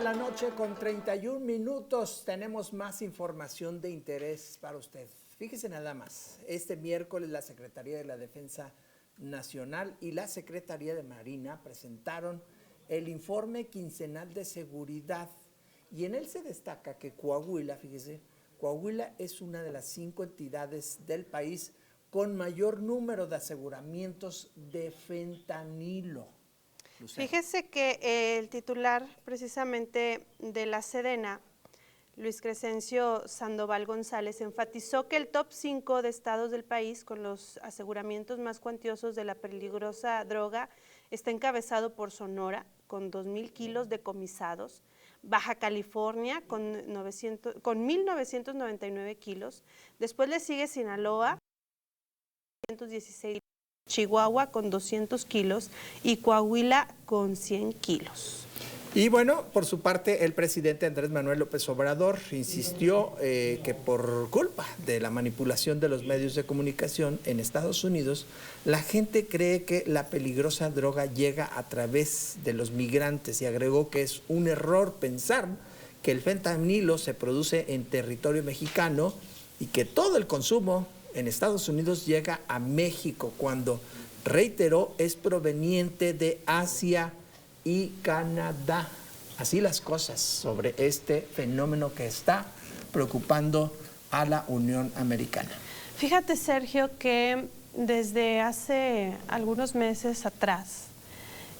la noche con 31 minutos. Tenemos más información de interés para usted. Fíjese nada más. Este miércoles la Secretaría de la Defensa Nacional y la Secretaría de Marina presentaron el informe quincenal de seguridad. Y en él se destaca que Coahuila, fíjese, Coahuila es una de las 5 entidades del país con mayor número de aseguramientos de fentanilo. Lucero. Fíjese que el titular precisamente de la Sedena, Luis Crescencio Sandoval González, enfatizó que el top 5 de estados del país con los aseguramientos más cuantiosos de la peligrosa droga está encabezado por Sonora, con 2,000 kilos decomisados, Baja California con 1,999 kilos, después le sigue Sinaloa, 116, Chihuahua con 200 kilos y Coahuila con 100 kilos. Y bueno, por su parte, el presidente Andrés Manuel López Obrador insistió que por culpa de la manipulación de los medios de comunicación en Estados Unidos, la gente cree que la peligrosa droga llega a través de los migrantes y agregó que es un error pensar que el fentanilo se produce en territorio mexicano y que todo el consumo en Estados Unidos llega a México, cuando, reiteró, es proveniente de Asia y Canadá. Así las cosas sobre este fenómeno que está preocupando a la Unión Americana. Fíjate, Sergio, que desde hace algunos meses atrás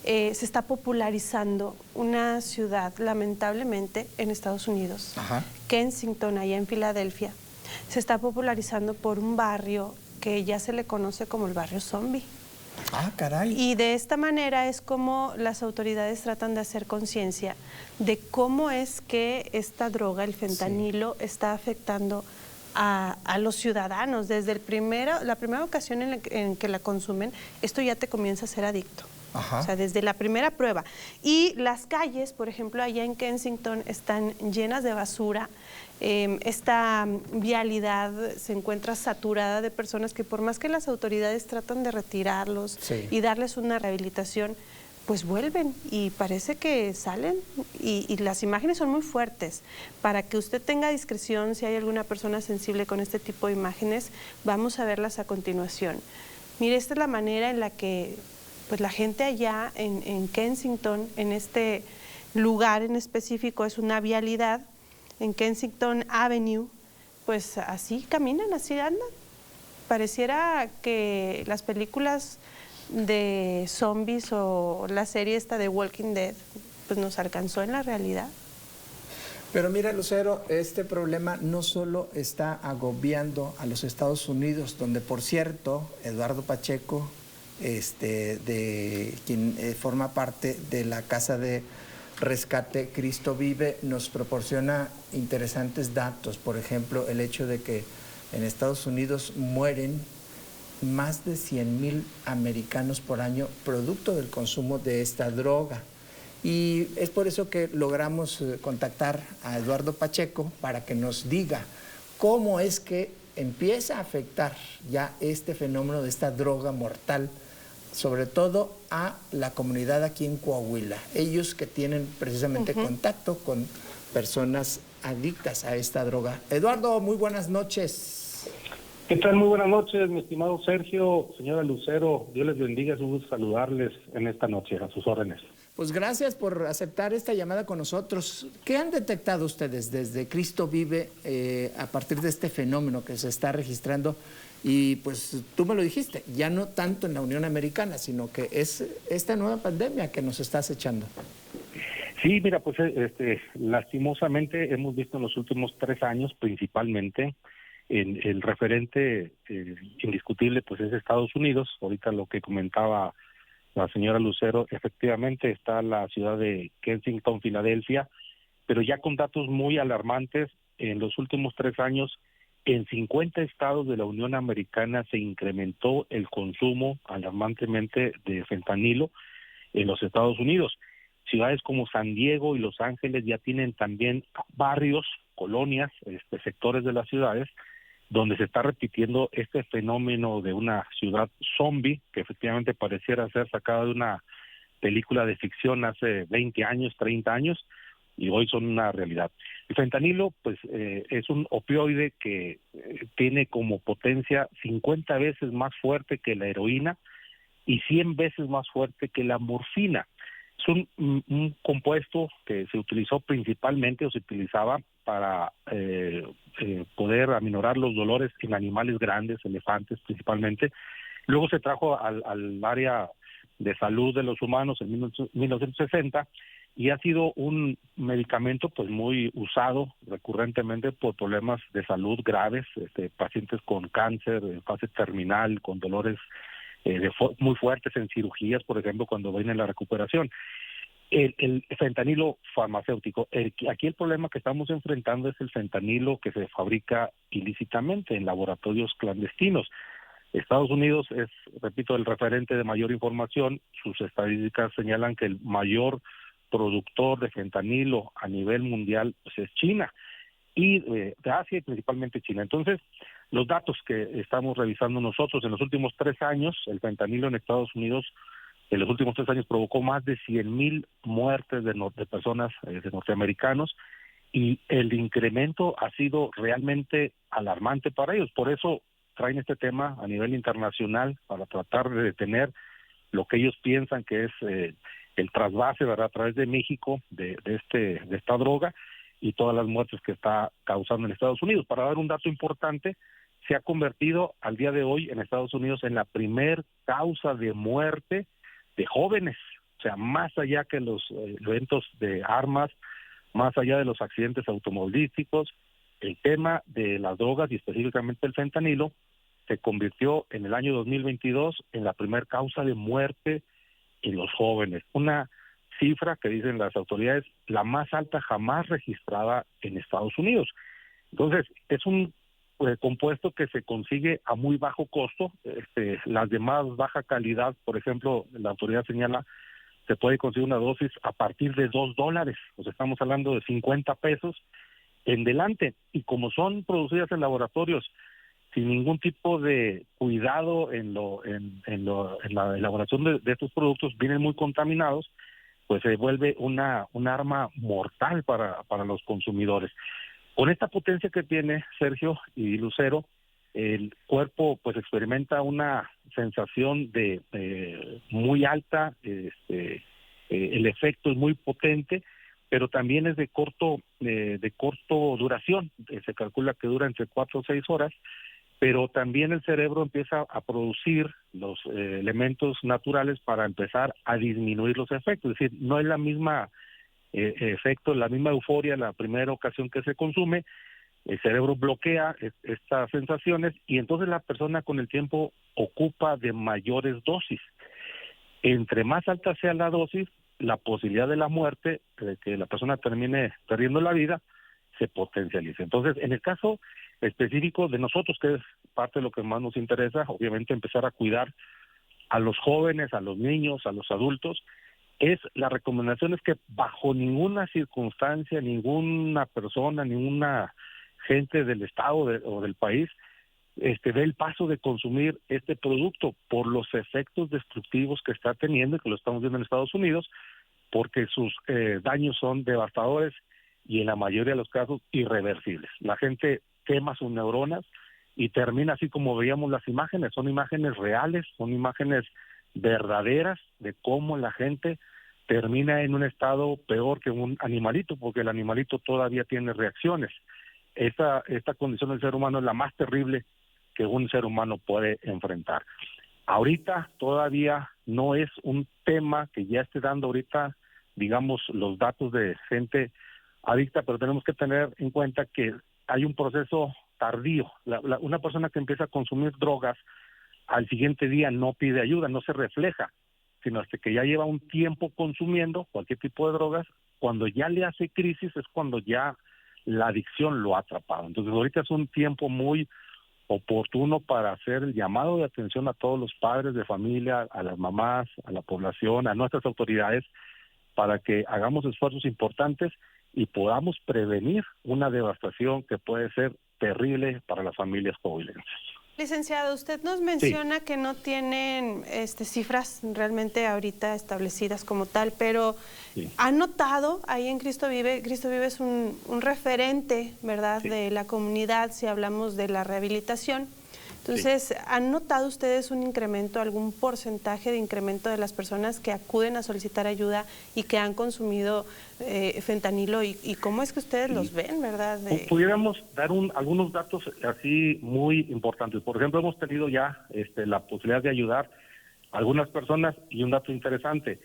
se está popularizando una ciudad, lamentablemente, en Estados Unidos, Kensington, allá en Filadelfia. Se está popularizando por un barrio que ya se le conoce como el barrio zombie. Ah, caray. Y de esta manera es como las autoridades tratan de hacer conciencia de cómo es que esta droga, el fentanilo, está afectando a los ciudadanos. Desde la primera ocasión en que la consumen, esto ya te comienza a ser adicto. O sea, desde la primera prueba. Y las calles, por ejemplo, allá en Kensington están llenas de basura. Esta vialidad se encuentra saturada de personas que, por más que las autoridades tratan de retirarlos y darles una rehabilitación, pues vuelven y parece que salen y las imágenes son muy fuertes. Para que usted tenga discreción, si hay alguna persona sensible con este tipo de imágenes, vamos a verlas a continuación. Mire, esta es la manera en la que pues la gente allá en Kensington, en este lugar en específico, es una vialidad, en Kensington Avenue, pues así caminan, así andan. Pareciera que las películas de zombies o la serie esta de Walking Dead, pues nos alcanzó en la realidad. Pero mira, Lucero, este problema no solo está agobiando a los Estados Unidos, donde, por cierto, Eduardo Pacheco, de quien forma parte de la Casa de Rescate Cristo Vive, nos proporciona interesantes datos. Por ejemplo, el hecho de que en Estados Unidos mueren más de 100,000 americanos por año producto del consumo de esta droga. Y es por eso que logramos contactar a Eduardo Pacheco para que nos diga cómo es que empieza a afectar ya este fenómeno de esta droga mortal, sobre todo a la comunidad aquí en Coahuila. Ellos que tienen precisamente contacto con personas adictas a esta droga. Eduardo, muy buenas noches. ¿Qué tal? Muy buenas noches, mi estimado Sergio, señora Lucero. Dios les bendiga, es un gusto saludarles en esta noche, a sus órdenes. Pues gracias por aceptar esta llamada con nosotros. ¿Qué han detectado ustedes desde Cristo Vive a partir de este fenómeno que se está registrando? Y pues tú me lo dijiste, ya no tanto en la Unión Americana, sino que es esta nueva pandemia que nos está acechando. Sí, mira, pues lastimosamente hemos visto en los últimos 3 años principalmente el referente indiscutible pues es Estados Unidos. Ahorita lo que comentaba la señora Lucero, efectivamente está la ciudad de Kensington, Filadelfia, pero ya con datos muy alarmantes. En los últimos 3 años, en 50 estados de la Unión Americana se incrementó el consumo alarmantemente de fentanilo en los Estados Unidos. Ciudades como San Diego y Los Ángeles ya tienen también barrios, colonias, sectores de las ciudades donde se está repitiendo este fenómeno de una ciudad zombie, que efectivamente pareciera ser sacada de una película de ficción hace 20 años, 30 años, y hoy son una realidad. El fentanilo, pues, es un opioide que tiene como potencia 50 veces más fuerte que la heroína y 100 veces más fuerte que la morfina. Es un compuesto que se utilizó principalmente o se utilizaba para poder aminorar los dolores en animales grandes, elefantes principalmente. Luego se trajo al área de salud de los humanos en 1960 y ha sido un medicamento pues muy usado recurrentemente por problemas de salud graves, pacientes con cáncer en fase terminal, con dolores muy fuertes en cirugías, por ejemplo, cuando viene la recuperación. El fentanilo farmacéutico. Aquí el problema que estamos enfrentando es el fentanilo que se fabrica ilícitamente en laboratorios clandestinos. Estados Unidos es, repito, el referente de mayor información. Sus estadísticas señalan que el mayor productor de fentanilo a nivel mundial pues, es China, y de Asia y principalmente China. Entonces, los datos que estamos revisando nosotros, en los últimos 3 años, el fentanilo en Estados Unidos, en los últimos 3 años provocó más de 100,000 muertes de personas, de norteamericanos, y el incremento ha sido realmente alarmante para ellos. Por eso traen este tema a nivel internacional para tratar de detener lo que ellos piensan que es el trasvase, ¿verdad?, a través de México de esta droga y todas las muertes que está causando en Estados Unidos. Para dar un dato importante, se ha convertido al día de hoy en Estados Unidos en la primer causa de muerte de jóvenes, o sea, más allá que los eventos de armas, más allá de los accidentes automovilísticos, el tema de las drogas y específicamente el fentanilo se convirtió en el año 2022 en la primer causa de muerte en los jóvenes. Una cifra que dicen las autoridades la más alta jamás registrada en Estados Unidos. Entonces, es un compuesto que se consigue a muy bajo costo. Las de más baja calidad, por ejemplo, la autoridad señala, se puede conseguir una dosis a partir de $2, o sea, estamos hablando de 50 pesos en delante, y como son producidas en laboratorios sin ningún tipo de cuidado en la elaboración de estos productos, vienen muy contaminados, pues se vuelve un arma mortal para los consumidores. Con esta potencia que tiene, Sergio y Lucero, el cuerpo pues experimenta una sensación de muy alta, el efecto es muy potente, pero también es de corto duración. Se calcula que dura entre 4 o 6 horas, pero también el cerebro empieza a producir los elementos naturales para empezar a disminuir los efectos. Es decir, no es la misma efecto, la misma euforia la primera ocasión que se consume. El cerebro bloquea estas sensaciones y entonces la persona con el tiempo ocupa de mayores dosis. Entre más alta sea la dosis, la posibilidad de la muerte, de que la persona termine perdiendo la vida, se potencializa. Entonces, en el caso específico de nosotros, que es parte de lo que más nos interesa, obviamente empezar a cuidar a los jóvenes, a los niños, a los adultos, la recomendación es que bajo ninguna circunstancia, ninguna persona, ninguna gente del estado o del país dé el paso de consumir este producto por los efectos destructivos que está teniendo, y que lo estamos viendo en Estados Unidos, porque sus daños son devastadores y en la mayoría de los casos irreversibles. La gente quema sus neuronas y termina así como veíamos las imágenes. Son imágenes reales, son imágenes verdaderas de cómo la gente termina en un estado peor que un animalito, porque el animalito todavía tiene reacciones. Esta condición del ser humano es la más terrible que un ser humano puede enfrentar. Ahorita todavía no es un tema que ya esté dando ahorita, digamos, los datos de gente adicta, pero tenemos que tener en cuenta que hay un proceso tardío. Una persona que empieza a consumir drogas al siguiente día no pide ayuda, no se refleja, sino hasta que ya lleva un tiempo consumiendo cualquier tipo de drogas. Cuando ya le hace crisis es cuando ya la adicción lo ha atrapado. Entonces ahorita es un tiempo muy oportuno para hacer el llamado de atención a todos los padres de familia, a las mamás, a la población, a nuestras autoridades, para que hagamos esfuerzos importantes y podamos prevenir una devastación que puede ser terrible para las familias coahuilenses. Licenciado, usted nos menciona que no tienen cifras realmente ahorita establecidas como tal, pero ¿ha notado ahí en Cristo Vive es un referente, ¿verdad?, de la comunidad si hablamos de la rehabilitación? Entonces, ¿han notado ustedes un incremento, algún porcentaje de incremento de las personas que acuden a solicitar ayuda y que han consumido fentanilo? ¿Y cómo es que ustedes los ven, verdad? Pudiéramos dar algunos datos así muy importantes. Por ejemplo, hemos tenido ya la posibilidad de ayudar a algunas personas, y un dato interesante,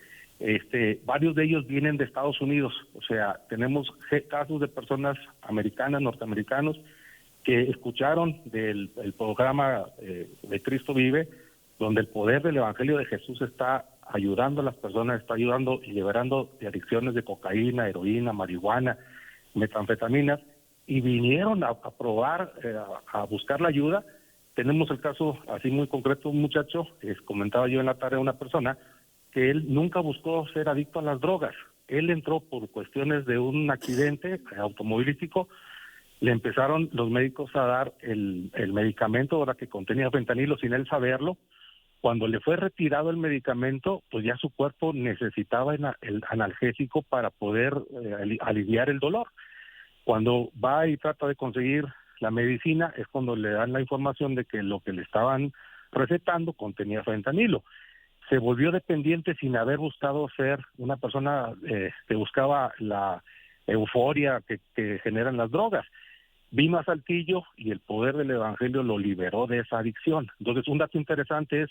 varios de ellos vienen de Estados Unidos. O sea, tenemos casos de personas americanas, norteamericanos, que escucharon del programa de Cristo Vive, donde el poder del Evangelio de Jesús está ayudando a las personas, está ayudando y liberando de adicciones de cocaína, heroína, marihuana, metanfetaminas, y vinieron a probar, a buscar la ayuda. Tenemos el caso así muy concreto, un muchacho, comentaba yo en la tarde a una persona, que él nunca buscó ser adicto a las drogas. Él entró por cuestiones de un accidente automovilístico. Le empezaron los médicos a dar el medicamento ahora que contenía fentanilo sin él saberlo. Cuando le fue retirado el medicamento, pues ya su cuerpo necesitaba el analgésico para poder aliviar el dolor. Cuando va y trata de conseguir la medicina, es cuando le dan la información de que lo que le estaban recetando contenía fentanilo. Se volvió dependiente sin haber buscado ser una persona que buscaba la euforia que generan las drogas. Vino a Saltillo y el poder del Evangelio lo liberó de esa adicción. Entonces, un dato interesante es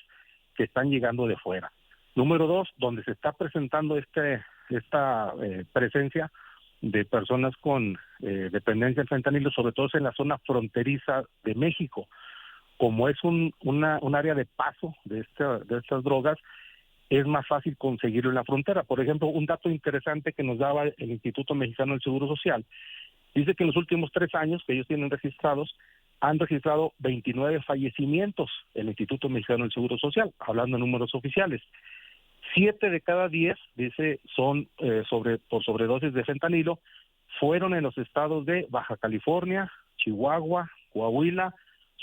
que están llegando de fuera. Número 2, donde se está presentando esta presencia de personas con dependencia del fentanilo, sobre todo es en la zona fronteriza de México. Como es un área de paso de estas drogas, es más fácil conseguirlo en la frontera. Por ejemplo, un dato interesante que nos daba el Instituto Mexicano del Seguro Social, dice que en los últimos 3 años que ellos tienen registrados, han registrado 29 fallecimientos el Instituto Mexicano del Seguro Social, hablando de números oficiales. 7 de cada 10, dice, son por sobredosis de fentanilo, fueron en los estados de Baja California, Chihuahua, Coahuila,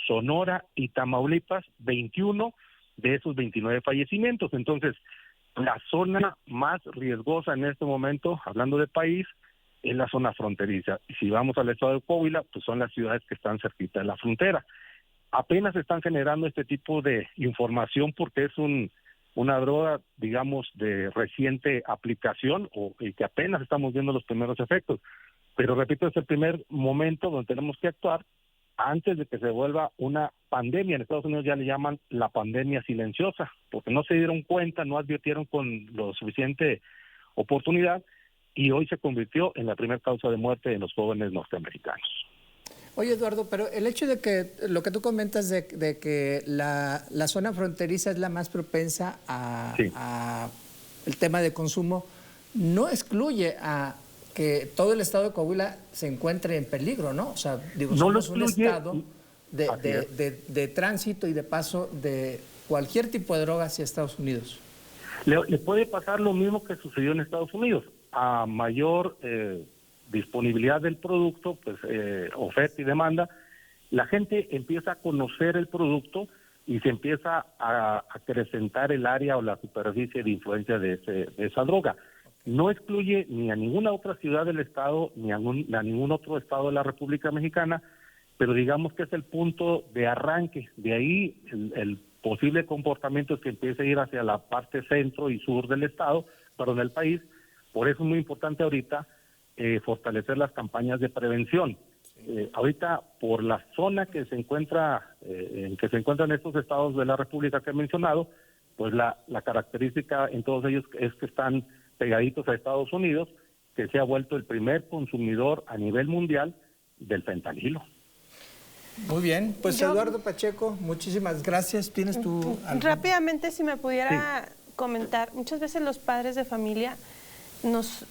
Sonora y Tamaulipas, 21 de esos 29 fallecimientos. Entonces, la zona más riesgosa en este momento, hablando de país, es la zona fronteriza. Y si vamos al estado de Coahuila, pues son las ciudades que están cerquita de la frontera. Apenas están generando este tipo de información porque es una droga, digamos, de reciente aplicación y que apenas estamos viendo los primeros efectos. Pero repito, es el primer momento donde tenemos que actuar antes de que se vuelva una pandemia. En Estados Unidos ya le llaman la pandemia silenciosa, porque no se dieron cuenta, no advirtieron con lo suficiente oportunidad, y hoy se convirtió en la primera causa de muerte de los jóvenes norteamericanos. Oye, Eduardo, pero el hecho de que lo que tú comentas de que la zona fronteriza es la más propensa a el tema de consumo, no excluye a que todo el estado de Coahuila se encuentre en peligro, ¿no? O sea, digo, no somos un estado de tránsito y de paso de cualquier tipo de droga hacia Estados Unidos. Le puede pasar lo mismo que sucedió en Estados Unidos. A mayor disponibilidad del producto, pues oferta y demanda, la gente empieza a conocer el producto y se empieza a acrecentar el área o la superficie de influencia de esa droga. No excluye ni a ninguna otra ciudad del estado ni a ningún otro estado de la República Mexicana, pero digamos que es el punto de arranque. De ahí el posible comportamiento es que empiece a ir hacia la parte centro y sur del estado, del país. Por eso es muy importante ahorita fortalecer las campañas de prevención. Ahorita, por la zona que se encuentra en estos estados de la República que he mencionado, pues la característica en todos ellos es que están pegaditos a Estados Unidos, que se ha vuelto el primer consumidor a nivel mundial del fentanilo. Muy bien, pues Eduardo Pacheco, muchísimas gracias. ¿Tienes tú algo? Rápidamente, si me pudiera comentar, muchas veces los padres de familia nos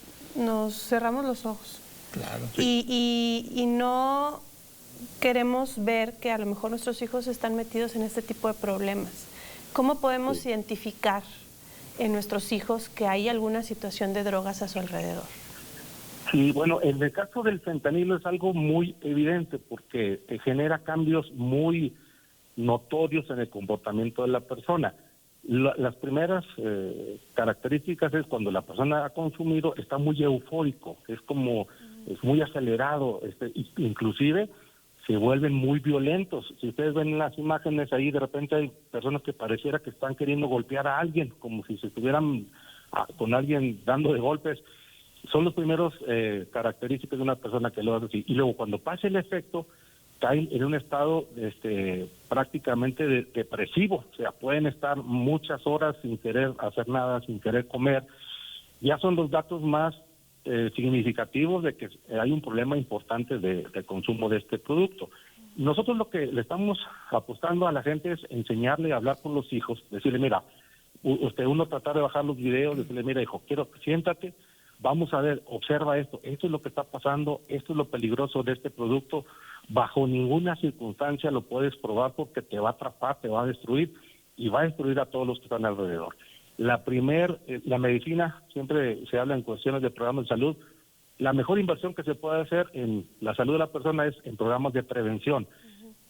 cerramos los ojos. Claro. Y no queremos ver que a lo mejor nuestros hijos están metidos en este tipo de problemas. ¿Cómo podemos identificar en nuestros hijos que hay alguna situación de drogas a su alrededor? Sí, bueno, en el caso del fentanilo es algo muy evidente porque genera cambios muy notorios en el comportamiento de la persona. Las primeras características es cuando la persona ha consumido, está muy eufórico, es muy acelerado, inclusive se vuelven muy violentos. Si ustedes ven las imágenes ahí, de repente hay personas que pareciera que están queriendo golpear a alguien, como si se estuvieran con alguien dando de golpes. Son los primeros características de una persona que lo hace así. Y luego cuando pasa el efecto, caen en un estado prácticamente depresivo, o sea, pueden estar muchas horas sin querer hacer nada, sin querer comer. Ya son los datos más significativos de que hay un problema importante de consumo de este producto. Nosotros lo que le estamos apostando a la gente es enseñarle a hablar con los hijos, decirle, mira, uno tratar de bajar los videos, decirle, mira, hijo, siéntate, vamos a ver, observa esto es lo que está pasando, esto es lo peligroso de este producto, bajo ninguna circunstancia lo puedes probar porque te va a atrapar, te va a destruir y va a destruir a todos los que están alrededor. La medicina, siempre se habla en cuestiones de programas de salud, la mejor inversión que se puede hacer en la salud de la persona es en programas de prevención.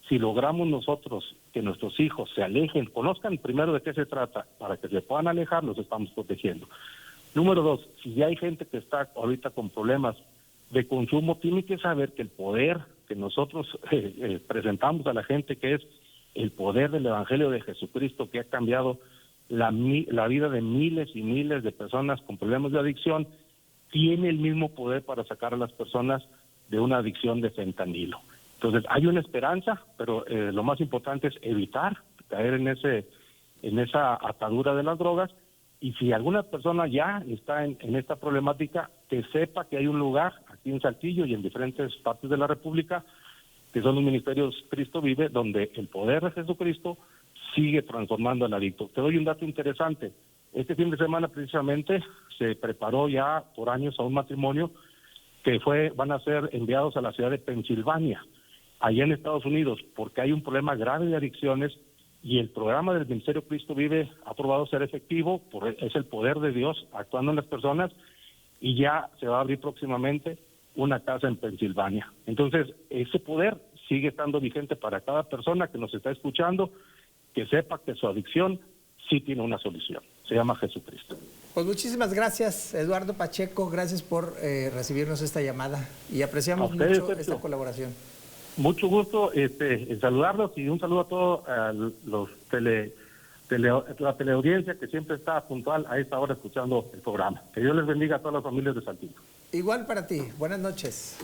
Si logramos nosotros que nuestros hijos se alejen, conozcan primero de qué se trata, para que se puedan alejar, los estamos protegiendo. Número 2, si ya hay gente que está ahorita con problemas de consumo, tiene que saber que el poder que nosotros presentamos a la gente, que es el poder del Evangelio de Jesucristo, que ha cambiado la vida de miles y miles de personas con problemas de adicción, tiene el mismo poder para sacar a las personas de una adicción de fentanilo. Entonces, hay una esperanza, pero lo más importante es evitar caer en esa atadura de las drogas. Y si alguna persona ya está en esta problemática, que sepa que hay un lugar aquí en Saltillo y en diferentes partes de la República, que son los ministerios Cristo Vive, donde el poder de Jesucristo sigue transformando al adicto. Te doy un dato interesante. Este fin de semana precisamente se preparó ya por años a un matrimonio que van a ser enviados a la ciudad de Pensilvania, allá en Estados Unidos, porque hay un problema grave de adicciones y el programa del Ministerio Cristo Vive ha probado ser efectivo, es el poder de Dios actuando en las personas, y ya se va a abrir próximamente una casa en Pensilvania. Entonces, ese poder sigue estando vigente para cada persona que nos está escuchando, que sepa que su adicción sí tiene una solución. Se llama Jesucristo. Pues muchísimas gracias, Eduardo Pacheco. Gracias por recibirnos esta llamada y apreciamos mucho esta colaboración. Mucho gusto en saludarlos y un saludo a todos los la teleaudiencia que siempre está puntual a esta hora escuchando el programa. Que Dios les bendiga a todas las familias de Saltillo. Igual para ti. Buenas noches.